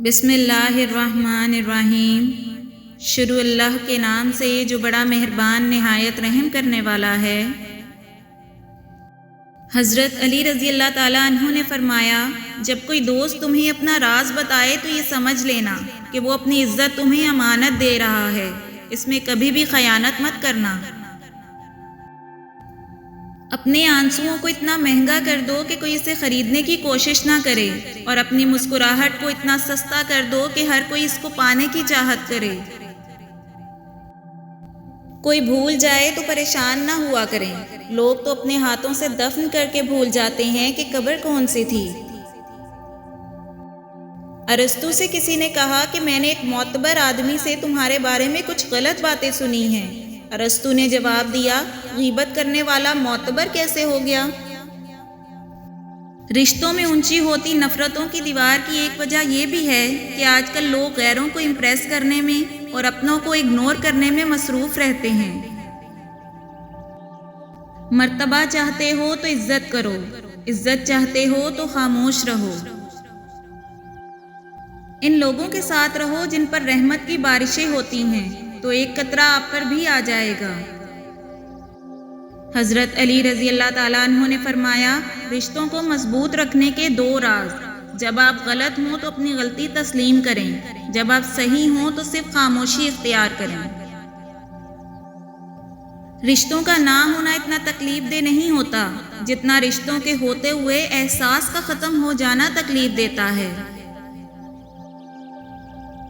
بسم اللہ الرحمن الرحیم۔ شروع اللہ کے نام سے جو بڑا مہربان نہایت رحم کرنے والا ہے۔ حضرت علی رضی اللہ تعالیٰ عنہ نے فرمایا، جب کوئی دوست تمہیں اپنا راز بتائے تو یہ سمجھ لینا کہ وہ اپنی عزت تمہیں امانت دے رہا ہے، اس میں کبھی بھی خیانت مت کرنا۔ اپنے آنسوؤں کو اتنا مہنگا کر دو کہ کوئی اسے خریدنے کی کوشش نہ کرے، اور اپنی مسکراہٹ کو اتنا سستا کر دو کہ ہر کوئی اس کو پانے کی چاہت کرے۔ کوئی بھول جائے تو پریشان نہ ہوا کریں، لوگ تو اپنے ہاتھوں سے دفن کر کے بھول جاتے ہیں کہ قبر کون سی تھی۔ ارسطو سے کسی نے کہا کہ میں نے ایک معتبر آدمی سے تمہارے بارے میں کچھ غلط باتیں سنی ہیں۔ ارسطو نے جواب دیا، غیبت کرنے والا معتبر کیسے ہو گیا؟ رشتوں میں اونچی ہوتی نفرتوں کی دیوار کی ایک وجہ یہ بھی ہے کہ آج کل لوگ غیروں کو امپریس کرنے میں اور اپنوں کو اگنور کرنے میں مصروف رہتے ہیں۔ مرتبہ چاہتے ہو تو عزت کرو، عزت چاہتے ہو تو خاموش رہو۔ ان لوگوں کے ساتھ رہو جن پر رحمت کی بارشیں ہوتی ہیں، تو ایک قطرہ آپ پر بھی آ جائے گا۔ حضرت علی رضی اللہ تعالیٰ عنہ نے فرمایا، رشتوں کو مضبوط رکھنے کے دو راز: جب آپ غلط ہوں تو اپنی غلطی تسلیم کریں، جب آپ صحیح ہوں تو صرف خاموشی اختیار کریں۔ رشتوں کا نہ ہونا اتنا تکلیف دہ نہیں ہوتا جتنا رشتوں کے ہوتے ہوئے احساس کا ختم ہو جانا تکلیف دیتا ہے۔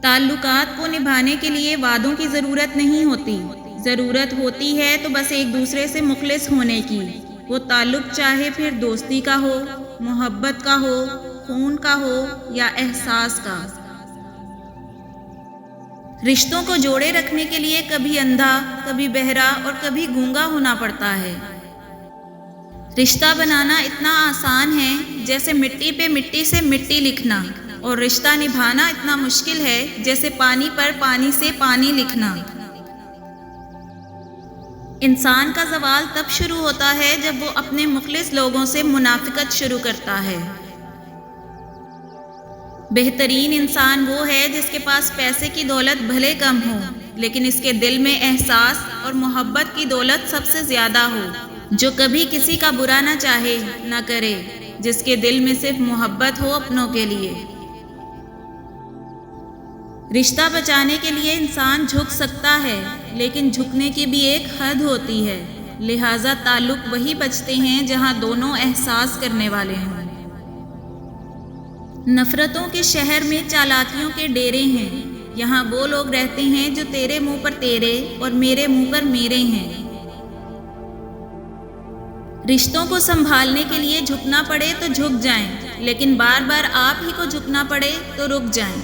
تعلقات کو نبھانے کے لیے وعدوں کی ضرورت نہیں ہوتی، ضرورت ہوتی ہے تو بس ایک دوسرے سے مخلص ہونے کی۔ وہ تعلق چاہے پھر دوستی کا ہو، محبت کا ہو، خون کا ہو یا احساس کا۔ رشتوں کو جوڑے رکھنے کے لیے کبھی اندھا، کبھی بہرا اور کبھی گونگا ہونا پڑتا ہے۔ رشتہ بنانا اتنا آسان ہے جیسے مٹی پہ مٹی سے مٹی لکھنا، اور رشتہ نبھانا اتنا مشکل ہے جیسے پانی پر پانی سے پانی لکھنا۔ انسان کا زوال تب شروع ہوتا ہے جب وہ اپنے مخلص لوگوں سے منافقت شروع کرتا ہے۔ بہترین انسان وہ ہے جس کے پاس پیسے کی دولت بھلے کم ہو، لیکن اس کے دل میں احساس اور محبت کی دولت سب سے زیادہ ہو، جو کبھی کسی کا برا نہ چاہے نہ کرے، جس کے دل میں صرف محبت ہو اپنوں کے لیے۔ رشتہ بچانے کے لیے انسان جھک سکتا ہے، لیکن جھکنے کی بھی ایک حد ہوتی ہے، لہٰذا تعلق وہی بچتے ہیں جہاں دونوں احساس کرنے والے ہوں۔ نفرتوں کے شہر میں چالاکیوں کے ڈیرے ہیں، یہاں وہ لوگ رہتے ہیں جو تیرے منہ پر تیرے اور میرے منہ پر میرے ہیں۔ رشتوں کو سنبھالنے کے لیے جھکنا پڑے تو جھک جائیں، لیکن بار بار آپ ہی کو جھکنا پڑے تو رک جائیں۔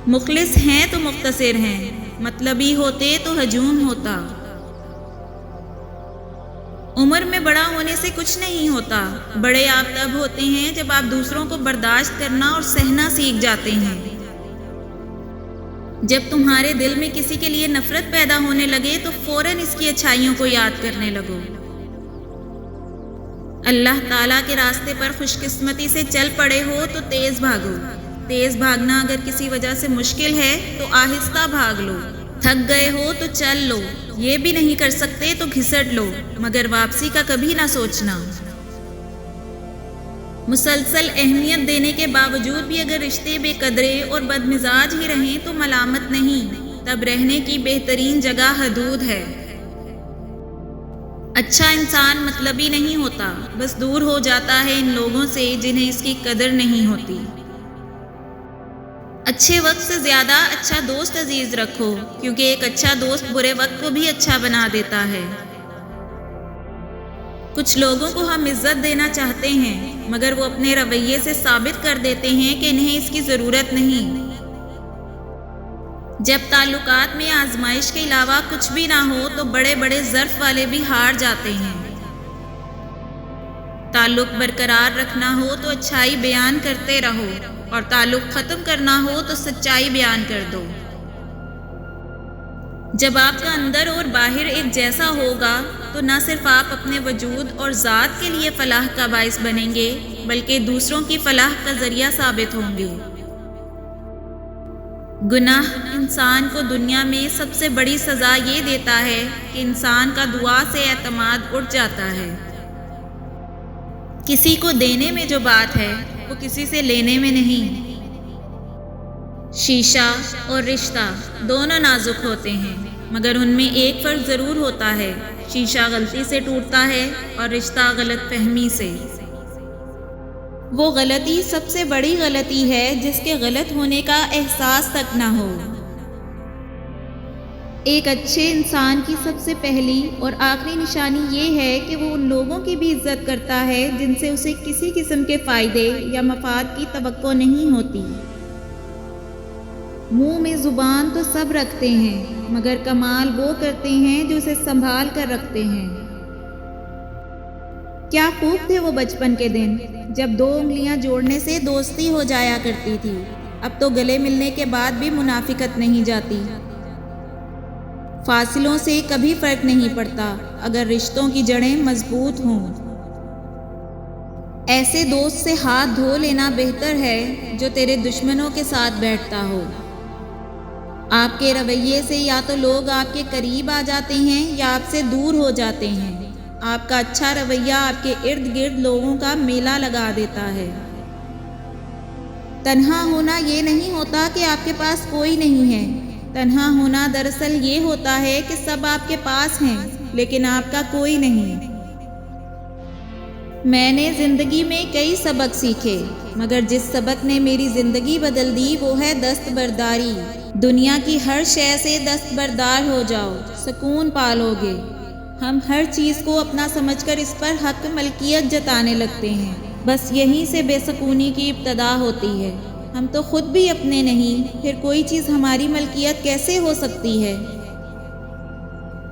مخلص ہیں تو مختصر ہیں، مطلبی ہوتے تو ہجوم ہوتا۔ عمر میں بڑا ہونے سے کچھ نہیں ہوتا، بڑے آپ تب ہوتے ہیں جب آپ دوسروں کو برداشت کرنا اور سہنا سیکھ جاتے ہیں۔ جب تمہارے دل میں کسی کے لیے نفرت پیدا ہونے لگے تو فوراً اس کی اچھائیوں کو یاد کرنے لگو۔ اللہ تعالیٰ کے راستے پر خوش قسمتی سے چل پڑے ہو تو تیز بھاگو۔ تیز بھاگنا اگر کسی وجہ سے مشکل ہے تو آہستہ بھاگ لو۔ تھک گئے ہو تو چل لو، یہ بھی نہیں کر سکتے تو گھسٹ لو، مگر واپسی کا کبھی نہ سوچنا۔ مسلسل اہمیت دینے کے باوجود بھی اگر رشتے بے قدرے اور بدمزاج ہی رہیں تو ملامت نہیں، تب رہنے کی بہترین جگہ حدود ہے۔ اچھا انسان مطلبی نہیں ہوتا، بس دور ہو جاتا ہے ان لوگوں سے جنہیں اس کی قدر نہیں ہوتی۔ اچھے وقت سے زیادہ اچھا دوست عزیز رکھو، کیونکہ ایک اچھا دوست برے وقت کو بھی اچھا بنا دیتا ہے۔ کچھ لوگوں کو ہم عزت دینا چاہتے ہیں، مگر وہ اپنے رویے سے ثابت کر دیتے ہیں کہ انہیں اس کی ضرورت نہیں۔ جب تعلقات میں آزمائش کے علاوہ کچھ بھی نہ ہو تو بڑے بڑے ظرف والے بھی ہار جاتے ہیں۔ تعلق برقرار رکھنا ہو تو اچھائی بیان کرتے رہو، اور تعلق ختم کرنا ہو تو سچائی بیان کر دو۔ جب آپ کا اندر اور باہر ایک جیسا ہوگا تو نہ صرف آپ اپنے وجود اور ذات کے لیے فلاح کا باعث بنیں گے بلکہ دوسروں کی فلاح کا ذریعہ ثابت ہوں گے۔ گناہ انسان کو دنیا میں سب سے بڑی سزا یہ دیتا ہے کہ انسان کا دعا سے اعتماد اٹھ جاتا ہے۔ کسی کو دینے میں جو بات ہے وہ کسی سے لینے میں نہیں۔ شیشہ اور رشتہ دونوں نازک ہوتے ہیں مگر ان میں ایک فرق ضرور ہوتا ہے، شیشہ غلطی سے ٹوٹتا ہے اور رشتہ غلط فہمی سے۔ وہ غلطی سب سے بڑی غلطی ہے جس کے غلط ہونے کا احساس تک نہ ہو۔ ایک اچھے انسان کی سب سے پہلی اور آخری نشانی یہ ہے کہ وہ ان لوگوں کی بھی عزت کرتا ہے جن سے اسے کسی قسم کے فائدے یا مفاد کی توقع نہیں ہوتی۔ منہ میں زبان تو سب رکھتے ہیں مگر کمال وہ کرتے ہیں جو اسے سنبھال کر رکھتے ہیں۔ کیا خوب تھے وہ بچپن کے دن جب 2 انگلیاں جوڑنے سے دوستی ہو جایا کرتی تھی، اب تو گلے ملنے کے بعد بھی منافقت نہیں جاتی۔ فاصلوں سے کبھی فرق نہیں پڑتا اگر رشتوں کی جڑیں مضبوط ہوں۔ ایسے دوست سے ہاتھ دھو لینا بہتر ہے جو تیرے دشمنوں کے ساتھ بیٹھتا ہو۔ آپ کے رویے سے یا تو لوگ آپ کے قریب آ جاتے ہیں یا آپ سے دور ہو جاتے ہیں۔ آپ کا اچھا رویہ آپ کے ارد گرد لوگوں کا میلہ لگا دیتا ہے۔ تنہا ہونا یہ نہیں ہوتا کہ آپ کے پاس کوئی نہیں ہے، تنہا ہونا دراصل یہ ہوتا ہے کہ سب آپ کے پاس ہیں لیکن آپ کا کوئی نہیں۔ میں نے زندگی میں کئی سبق سیکھے مگر جس سبق نے میری زندگی بدل دی وہ ہے دستبرداری۔ دنیا کی ہر شے سے دستبردار ہو جاؤ، سکون پالو گے۔ ہم ہر چیز کو اپنا سمجھ کر اس پر حق ملکیت جتانے لگتے ہیں، بس یہیں سے بے سکونی کی ابتدا ہوتی ہے۔ ہم تو خود بھی اپنے نہیں، پھر کوئی چیز ہماری ملکیت کیسے ہو سکتی ہے؟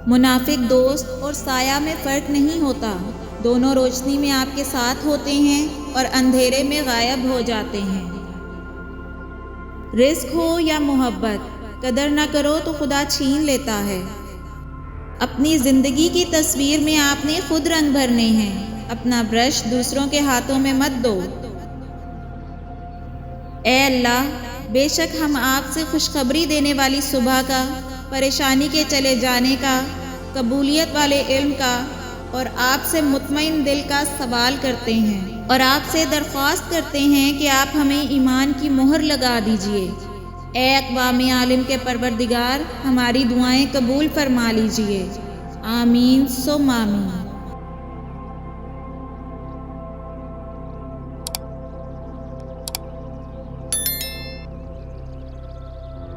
منافق دوست اور سایہ میں فرق نہیں ہوتا، دونوں روشنی میں آپ کے ساتھ ہوتے ہیں اور اندھیرے میں غائب ہو جاتے ہیں۔ رزق ہو یا محبت، قدر نہ کرو تو خدا چھین لیتا ہے۔ اپنی زندگی کی تصویر میں آپ نے خود رنگ بھرنے ہیں، اپنا برش دوسروں کے ہاتھوں میں مت دو۔ اے اللہ، بے شک ہم آپ سے خوشخبری دینے والی صبح کا، پریشانی کے چلے جانے کا، قبولیت والے علم کا اور آپ سے مطمئن دل کا سوال کرتے ہیں اور آپ سے درخواست کرتے ہیں کہ آپ ہمیں ایمان کی مہر لگا دیجئے۔ اے اقوام عالم کے پروردگار، ہماری دعائیں قبول فرما لیجئے۔ آمین ثم آمین۔